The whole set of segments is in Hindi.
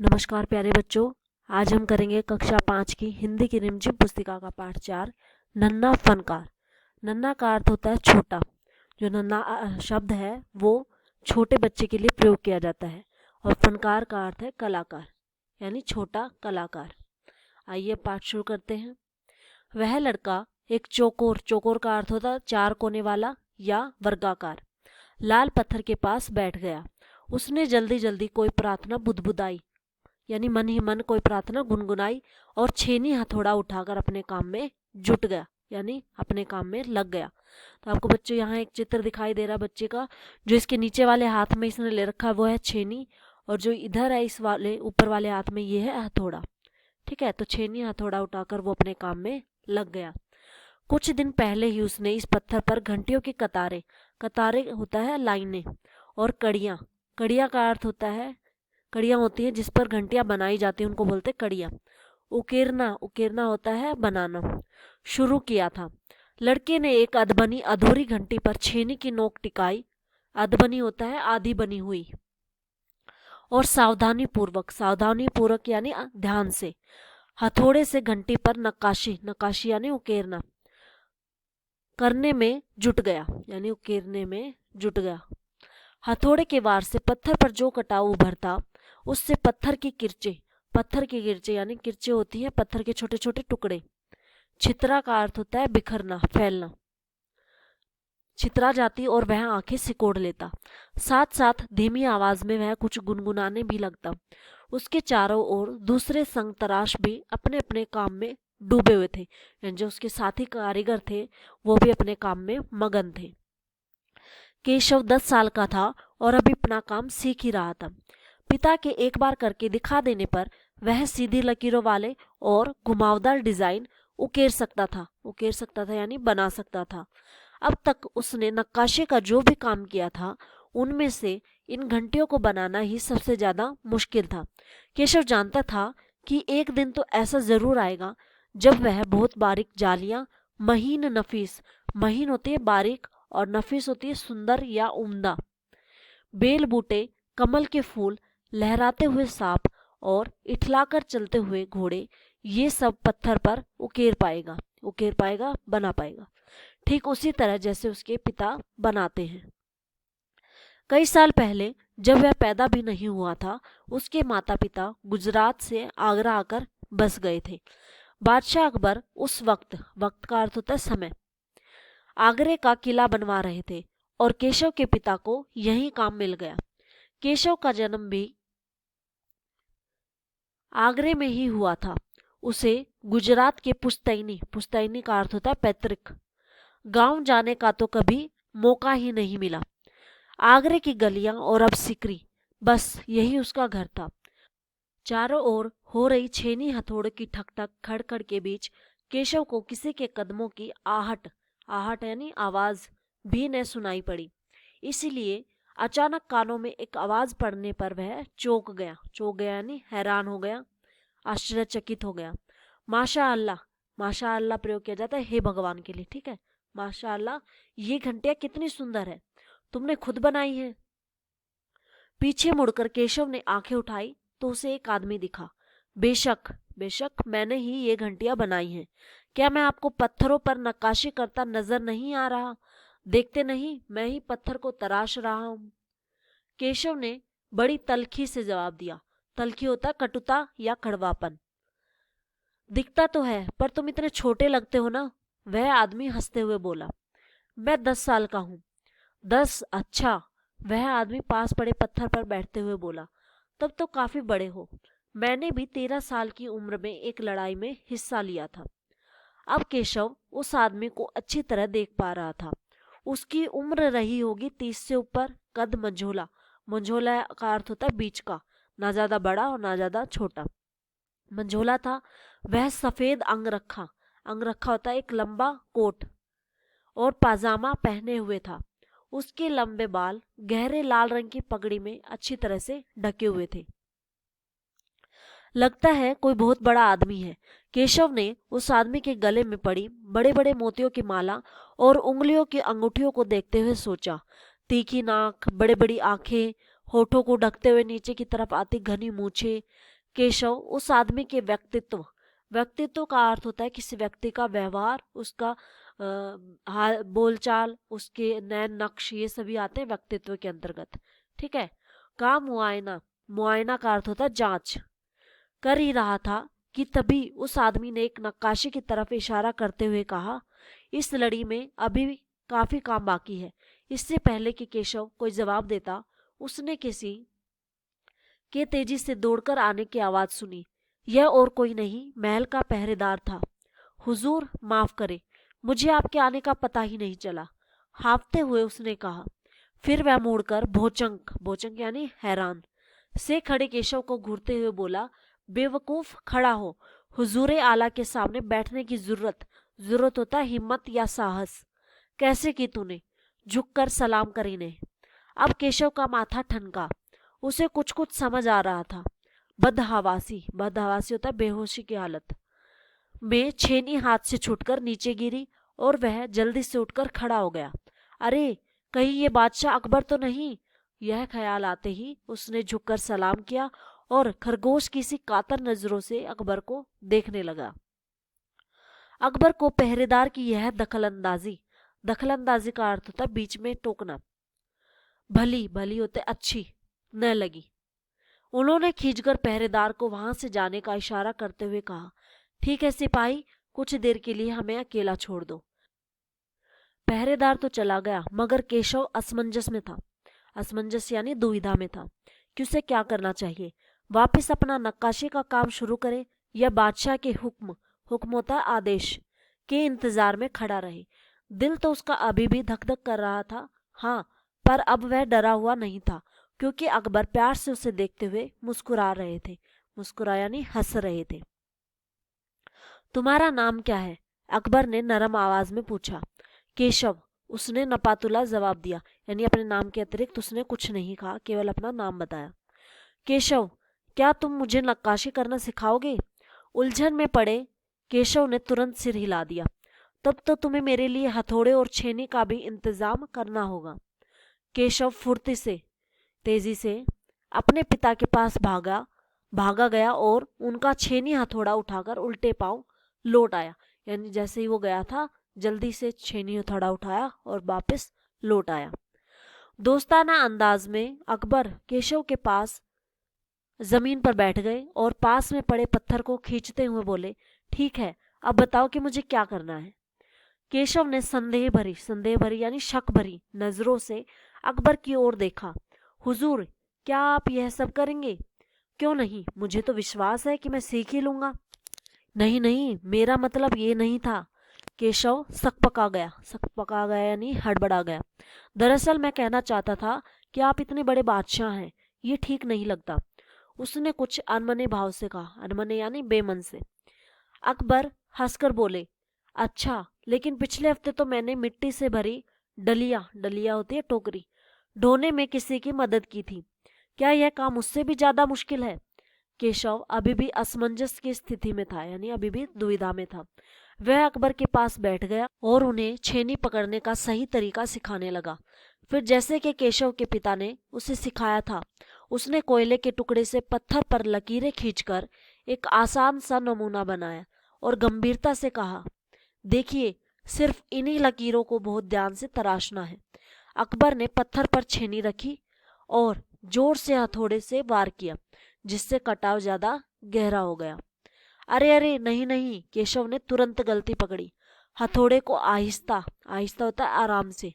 नमस्कार प्यारे बच्चों। आज हम करेंगे कक्षा 5 की हिंदी की रिमझिम पुस्तिका का पाठ 4 नन्हा फनकार। नन्हा का अर्थ होता है छोटा। जो नन्हा शब्द है वो छोटे बच्चे के लिए प्रयोग किया जाता है और फनकार का अर्थ है कलाकार, यानी छोटा कलाकार। आइए पाठ शुरू करते हैं। वह लड़का एक चौकोर, चौकोर का अर्थ होता है चार कोने वाला या वर्गाकार, लाल पत्थर के पास बैठ गया। उसने जल्दी जल्दी कोई प्रार्थना बुदबुदाई, यानी मन ही मन कोई प्रार्थना गुनगुनाई और छेनी हथौड़ा उठाकर अपने काम में जुट गया, यानी अपने काम में लग गया। तो आपको बच्चों यहाँ एक चित्र दिखाई दे रहा है बच्चे का। जो इसके नीचे वाले हाथ में इसने ले रखा है वो है छेनी, और जो इधर है इस वाले ऊपर वाले हाथ में ये है हथौड़ा। ठीक है, तो छेनी हथौड़ा उठाकर वो अपने काम में लग गया। कुछ दिन पहले ही उसने इस पत्थर पर घंटियों की कतारें, कतारें होता है लाइनें, और कड़ियां, कड़ियां का अर्थ होता है, कड़ियां होती हैं जिस पर घंटियां बनाई जाती हैं उनको बोलते हैं कड़ियां। उकेरना, उकेरना होता है बनाना, शुरू किया था। लड़के ने एक अधबनी अधूरी घंटी पर छेनी की नोक टिकाई, अधबनी होता है आधी बनी हुई, और सावधानी पूर्वक यानी ध्यान से हथौड़े से घंटी पर नक्काशी, नक्काशी यानी उकेरना करने में जुट गया, यानी उकेरने में जुट गया। हथौड़े के वार से पत्थर पर जो कटाव उभरता उससे पत्थर की किरचे यानी किरचे होती है पत्थर के छोटे छोटे टुकड़े। छितरा का अर्थ होता है बिखरना, फैलना, छितरा जाती और वह आंखें सिकोड़ लेता। साथ साथ धीमी आवाज में वह कुछ गुनगुनाने भी लगता। उसके चारों ओर दूसरे संग तराश भी अपने अपने काम में डूबे हुए थे, यानी जो उसके साथी कारीगर थे वो भी अपने काम में मगन थे। केशव 10 साल का था और अभी अपना काम सीख ही रहा था। पिता के एक बार करके दिखा देने पर वह सीधी लकीरों वाले और घुमावदार डिजाइन उकेर सकता था यानी बना सकता था। अब तक उसने नक्काशी का जो भी काम किया था उनमें से इन घंटियों को बनाना ही सबसे ज्यादा मुश्किल था। केशव जानता था कि एक दिन तो ऐसा जरूर आएगा जब वह बहुत बारीक जालियां, महीन नफीस, महीन होती है बारीक और नफीस होती है सुंदर या उम्दा, बेल बूटे, कमल के फूल, लहराते हुए सांप और इठलाकर चलते हुए घोड़े, ये सब पत्थर पर उकेर पाएगा, बना पाएगा, ठीक उसी तरह जैसे उसके पिता बनाते हैं। कई साल पहले जब वह पैदा भी नहीं हुआ था उसके माता पिता गुजरात से आगरा आकर बस गए थे। बादशाह अकबर उस वक्त, वक्त का अर्थ होता है समय, आगरे का किला बनवा रहे थे और केशव के पिता को यही काम मिल गया। केशव का जन्म भी आगरे में ही हुआ था। उसे गुजरात के पुश्तैनी, पुश्तैनी का अर्थ होता है पैतृक, गांव जाने का तो कभी मौका ही नहीं मिला। आगरे की गलियां और अब सिकरी, बस यही उसका घर था। चारों ओर हो रही छेनी हथौड़े की ठक ठक खड़खड़ के बीच केशव को किसी के कदमों की आहट, आहट यानी आवाज भी न सुनाई पड़ी। इसीलिए अचानक कानों में एक आवाज पड़ने पर वह चौंक गया यानी हैरान हो गया, आश्चर्यचकित हो गया। माशा अल्लाह, माशा अल्लाह प्रयोग किया जाता है हे भगवान के लिए, ठीक है। माशा अल्लाह, ये घंटियां कितनी सुंदर है, तुमने खुद बनाई है। पीछे मुड़कर केशव ने आंखें उठाई तो उसे एक आदमी दिखा। बेशक, बेशक मैंने ही ये घंटियां बनाई हैं। क्या मैं आपको पत्थरों पर नक्काशी करता नजर नहीं आ रहा? देखते नहीं मैं ही पत्थर को तराश रहा हूं। केशव ने बड़ी तल्खी से जवाब दिया। तल्खी होता कटुता या कड़वापन। दिखता तो है पर तुम इतने छोटे लगते हो ना, वह आदमी हंसते हुए बोला। मैं 10 साल का हूं। 10? अच्छा, वह आदमी पास पड़े पत्थर पर बैठते हुए बोला। तब तो काफी बड़े हो। मैंने भी 13 साल की उम्र में एक लड़ाई में हिस्सा लिया था। अब केशव उस आदमी को अच्छी तरह देख पा रहा था। उसकी उम्र रही होगी 30 से ऊपर, कद मंझोला, मंझोला का अर्थ होता है बीच का, ना ज्यादा बड़ा और ना ज्यादा छोटा, मंझोला था। वह सफेद अंग रखा होता है एक लंबा कोट और पाजामा पहने हुए था। उसके लंबे बाल गहरे लाल रंग की पगड़ी में अच्छी तरह से ढके हुए थे। लगता है कोई बहुत बड़ा आदमी है। केशव ने उस आदमी के गले में पड़ी बड़े बड़े मोतियों की माला और उंगलियों की अंगूठियों को देखते हुए सोचा। तीखी नाक, बड़े बड़ी आंखें, होठों को ढकते हुए नीचे की तरफ आती घनी मूछें। केशव उस आदमी के व्यक्तित्व, व्यक्तित्व का अर्थ होता है किसी व्यक्ति का व्यवहार, उसका बोलचाल, उसके नैन नक्श, ये सभी आते हैं व्यक्तित्व के अंतर्गत। ठीक है। का मुआयना, मुआयना का अर्थ होता है जांच। कर ही रहा था कि तभी उस आदमी ने एक नक्काशी की तरफ इशारा करते हुए कहा, इस लड़ी में अभी भी काफी काम बाकी है। इससे पहले कि केशव कोई जवाब देता, उसने किसी के तेजी से दौड़कर आने की आवाज सुनी। यह और कोई नहीं, महल का पहरेदार था। हुजूर माफ करे, मुझे आपके आने का पता ही नहीं चला, हांफते हुए उसने कहा। फिर वह मुड़कर भोचंक, भोचंक यानी हैरान, से खड़े केशव को घूरते हुए बोला, बेवकूफ खड़ा हो, हुजूरे आला के सामने बैठने की जरूरत होता है हिम्मत या साहस। कैसे की तूने? झुककर सलाम करी ने। अब केशव का माथा ठनका, उसे कुछ कुछ समझ आ रहा था। बदहवासी, बदहवासी होता है बेहोशी की हालत में छेनी हाथ से छूटकर नीचे गिरी और वह जल्दी से उठकर खड़ा हो गया। अरे कहीं ये बादशाह अकबर तो नहीं? यह ख्याल आते ही उसने झुककर सलाम किया और खरगोश की सी कातर नजरों से अकबर को देखने लगा। अकबर को पहरेदार की यह दखलंदाजी, दखलंदाजी का अर्थ होता है बीच में टोकना, भली भली होते अच्छी न लगी। उन्होंने खींचकर पहरेदार को वहां से जाने का इशारा करते हुए कहा, ठीक है सिपाही, कुछ देर के लिए हमें अकेला छोड़ दो। पहरेदार तो चला गया, मगर केशव असमंजस में था। असमंजस यानी दुविधा में था कि उसे क्या करना चाहिए, वापस अपना नक्काशी का काम शुरू करे या बादशाह के हुक्म, हुक्म होता है आदेश, के इंतजार में खड़ा रहे। दिल तो उसका अभी भी धक धक कर रहा था, हाँ, पर अब वह डरा हुआ नहीं था, क्योंकि अकबर प्यार से उसे देखते हुए मुस्कुरा रहे थे। मुस्कुरा यानी हंस रहे थे। तुम्हारा नाम क्या है? अकबर ने नरम आवाज में पूछा। केशव, उसने नपातुला जवाब दिया, यानी अपने नाम के अतिरिक्त उसने कुछ नहीं कहा, केवल अपना नाम बताया। केशव, क्या तुम मुझे नक्काशी करना सिखाओगे? उलझन में पड़े केशव ने तुरंत सिर हिला दिया। तब तो तुम्हें मेरे लिए हथौड़े और छेनी का भी इंतजाम करना होगा। केशव फुर्ती से, तेजी से अपने पिता के पास भागा गया और उनका छेनी हथौड़ा उठाकर उल्टे पांव लौट आया। यानी जैसे ही वो गया था, जल्दी से छेनी हथौड़ा उठाया और वापस लौट आया। दोस्ताना अंदाज में अकबर केशव के पास जमीन पर बैठ गए और पास में पड़े पत्थर को खींचते हुए बोले, ठीक है, अब बताओ कि मुझे क्या करना है। केशव ने संदेह भरी यानी शक भरी नजरों से अकबर की ओर देखा। हुजूर, क्या आप यह सब करेंगे? क्यों नहीं, मुझे तो विश्वास है कि मैं सीख ही लूंगा। नहीं नहीं, मेरा मतलब ये नहीं था। केशव सकपका गया यानी हड़बड़ा गया। दरअसल मैं कहना चाहता था कि आप इतने बड़े बादशाह हैं, ये ठीक नहीं लगता। उसने कुछ अनमने भाव से कहा, अनमने यानी बेमन से। अकबर हंसकर बोले, अच्छा, लेकिन पिछले हफ्ते तो मैंने मिट्टी से भरी डलिया, डलिया होती है टोकरी, ढोने में किसी की मदद की थी। क्या यह काम उससे भी ज्यादा मुश्किल है? केशव अभी भी असमंजस की स्थिति में था, यानी अभी भी दुविधा में था। वह अकबर के पास बैठ गया और उन्हें छेनी पकड़ने का सही तरीका सिखाने लगा। फिर जैसे कि केशव के पिता ने उसे सिखाया था, उसने कोयले के टुकड़े से पत्थर पर लकीरें खींचकर एक आसान सा नमूना बनाया और गंभीरता से कहा, देखिए, सिर्फ इन्हीं लकीरों को बहुत ध्यान से तराशना है। अकबर ने पत्थर पर छेनी रखी और जोर से हथौड़े से वार किया, जिससे कटाव ज्यादा गहरा हो गया। अरे अरे, नहीं नहीं, केशव ने तुरंत गलती पकड़ी। हथौड़े को आहिस्ता, आहिस्ता होता है आराम से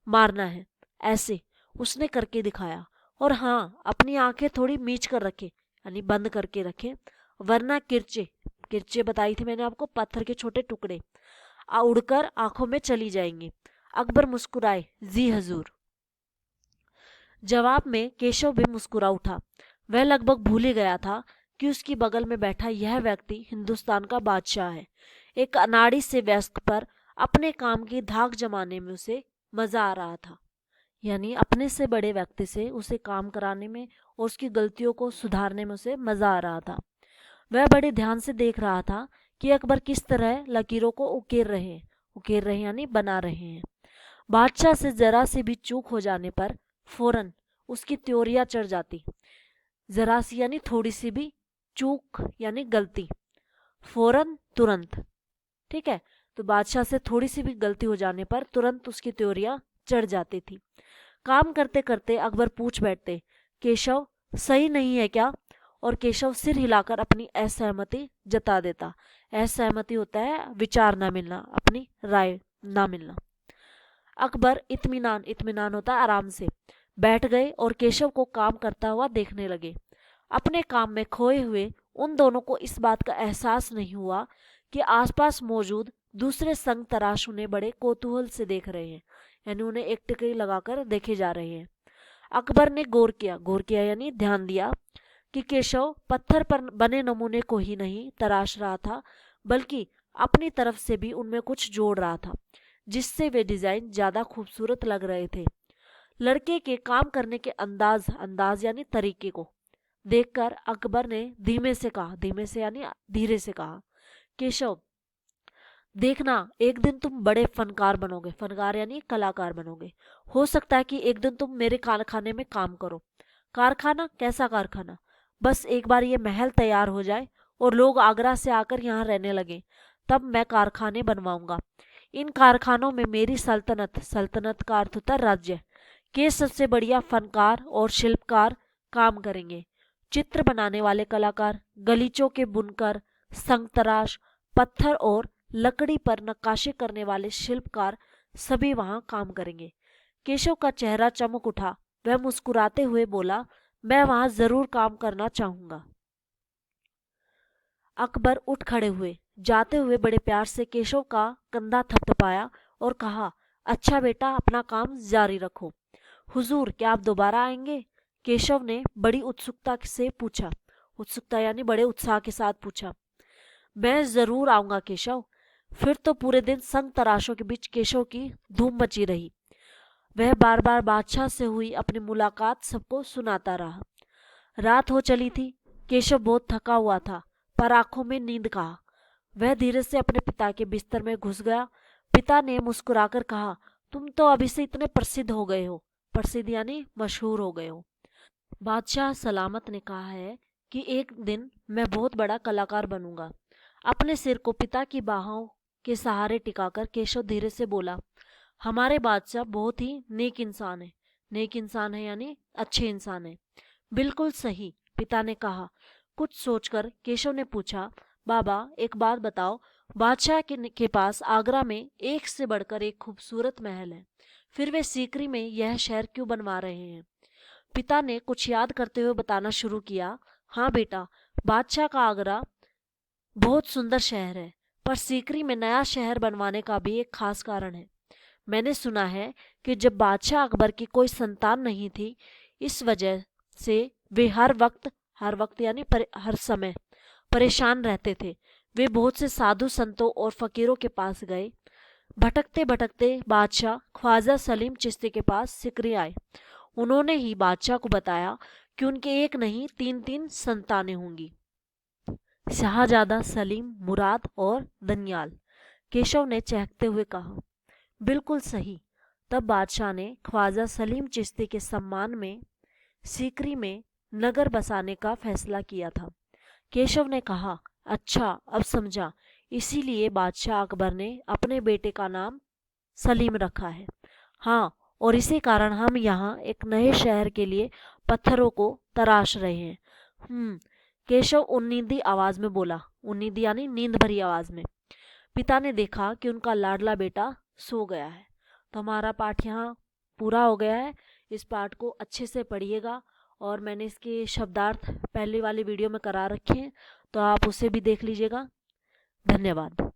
मारना है, ऐसे उसने करके दिखाया। और हाँ, अपनी आंखें थोड़ी मीच कर रखे, यानी बंद करके रखे, वरना किरचे, किरचे बताई थी मैंने आपको, पत्थर के छोटे टुकड़े उड़कर आंखों में चली जाएंगे। अकबर मुस्कुराए, जी हजूर। जवाब में केशव भी मुस्कुरा उठा। वह लगभग भूल ही गया था कि उसकी बगल में बैठा यह व्यक्ति हिंदुस्तान का बादशाह है। एक अनाड़ी से वयस्क पर अपने काम की धाक जमाने में उसे मजा आ रहा था, यानी अपने से बड़े व्यक्ति से उसे काम कराने में और उसकी गलतियों को सुधारने में उसे मजा आ रहा था। वह बड़े ध्यान से देख रहा था कि अकबर किस तरह लकीरों को उकेर रहे यानी बना रहे हैं। बादशाह से जरा सी भी चूक हो जाने पर फौरन उसकी त्योरियां चढ़ जाती। जरा सी यानी थोड़ी सी भी चूक यानी गलती, फौरन तुरंत। ठीक है, तो बादशाह से थोड़ी सी भी गलती हो जाने पर तुरंत उसकी त्योरियां चढ़ जाती थी। काम करते करते अकबर पूछ बैठते, केशव सही नहीं है क्या? और केशव सिर हिलाकर अपनी असहमति जता देता। असहमति होता है विचार ना मिलना, अपनी राय ना मिलना। अकबर इत्मीनान, इत्मीनान होता है आराम से, बैठ गए और केशव को काम करता हुआ देखने लगे। अपने काम में खोए हुए उन दोनों को इस बात का एहसास नहीं हुआ कि आसपास मौजूद दूसरे संग तराश उन्हें बड़े कौतूहल से देख रहे हैं, यानी उन्हें एक टिकरी लगाकर देखे जा रहे हैं। अकबर ने गौर किया यानी ध्यान दिया कि केशव पत्थर पर बने नमूने को ही नहीं तराश रहा था, बल्कि अपनी तरफ से भी उनमें कुछ जोड़ रहा था, जिससे वे डिजाइन ज्यादा खूबसूरत लग रहे थे। लड़के के काम करने के अंदाज यानी तरीके को देखकर अकबर ने धीमे से कहा, धीमे से यानी धीरे से कहा, केशव देखना एक दिन तुम बड़े फनकार बनोगे। फनकार यानी कलाकार बनोगे। हो सकता है कि एक दिन तुम मेरे कारखाने में काम करो। कारखाना? कैसा कारखाना? बस एक बार ये महल तैयार हो जाए और लोग आगरा से आकर यहाँ रहने लगे, तब मैं कारखाने बनवाऊंगा। इन कारखानों में मेरी सल्तनत, सल्तनत का अर्थ होता है राज्य, के सबसे बढ़िया फनकार और शिल्पकार काम करेंगे। चित्र बनाने वाले कलाकार, गलीचों के बुनकर, संगतराश, पत्थर और लकड़ी पर नक्काशी करने वाले शिल्पकार सभी वहां काम करेंगे। केशव का चेहरा चमक उठा। वह मुस्कुराते हुए बोला, मैं वहां जरूर काम करना चाहूंगा। अकबर उठ खड़े हुए, जाते हुए बड़े प्यार से केशव का कंधा थपथपाया और कहा, अच्छा बेटा, अपना काम जारी रखो। हुजूर, क्या आप दोबारा आएंगे? केशव ने बड़ी उत्सुकता से पूछा। उत्सुकता यानी बड़े उत्साह के साथ पूछा। मैं जरूर आऊंगा केशव। फिर तो पूरे दिन संग तराशों के बीच केशव की धूम मची रही। वह बार बार बादशाह से हुई अपनी मुलाकात सबको सुनाता रहा। रात हो चली थी। केशव बहुत थका हुआ था, पर आंखों में नींद कहा। वह धीरे से अपने पिता के बिस्तर में घुस गया। पिता ने मुस्कुराकर कहा, तुम तो अभी से इतने प्रसिद्ध हो गए हो। प्रसिद्ध यानी मशहूर हो गए हो। बादशाह सलामत ने कहा है कि एक दिन मैं बहुत बड़ा कलाकार बनूंगा। अपने सिर को पिता की बाहों के सहारे टिकाकर केशव धीरे से बोला, हमारे बादशाह बहुत ही नेक इंसान है। नेक इंसान है यानी अच्छे इंसान है। बिल्कुल सही, पिता ने कहा। कुछ सोचकर केशव ने पूछा, बाबा एक बात बताओ, बादशाह के पास आगरा में एक से बढ़कर एक खूबसूरत महल है, फिर वे सीकरी में यह शहर क्यों बनवा रहे हैं? पिता ने कुछ याद करते हुए बताना शुरू किया, हाँ बेटा, बादशाह का आगरा बहुत सुंदर शहर है, पर सीकरी में नया शहर बनवाने का भी एक खास कारण है। मैंने सुना है कि जब बादशाह अकबर की कोई संतान नहीं थी, इस वजह से वे हर वक्त यानी हर समय परेशान रहते थे। वे बहुत से साधु संतों और फकीरों के पास गए। भटकते भटकते बादशाह ख्वाजा सलीम चिश्ती के पास सिकरी आए। उन्होंने ही बादशाह को बताया कि उनके एक नहीं तीन तीन संतानें होंगी, शाहजादा, सलीम, मुराद और दनियाल। केशव ने चहकते हुए कहा, बिल्कुल सही। तब बादशाह ने ख्वाजा सलीम चिश्ती के सम्मान में सीकरी में नगर बसाने का फैसला किया था। केशव ने कहा, अच्छा, अब समझा, इसीलिए बादशाह अकबर ने अपने बेटे का नाम सलीम रखा है। हाँ, और इसी कारण हम यहाँ एक नए शहर के लिए पत्थरों को तराश रहे हैं। केशव उन्नीदी आवाज में बोला। उन्नीदी यानी नींद भरी आवाज में। पिता ने देखा कि उनका लाडला बेटा सो गया है। तो हमारा पाठ यहाँ पूरा हो गया है। इस पाठ को अच्छे से पढ़िएगा, और मैंने इसके शब्दार्थ पहले वाली वीडियो में करा रखे हैं, तो आप उसे भी देख लीजिएगा। धन्यवाद।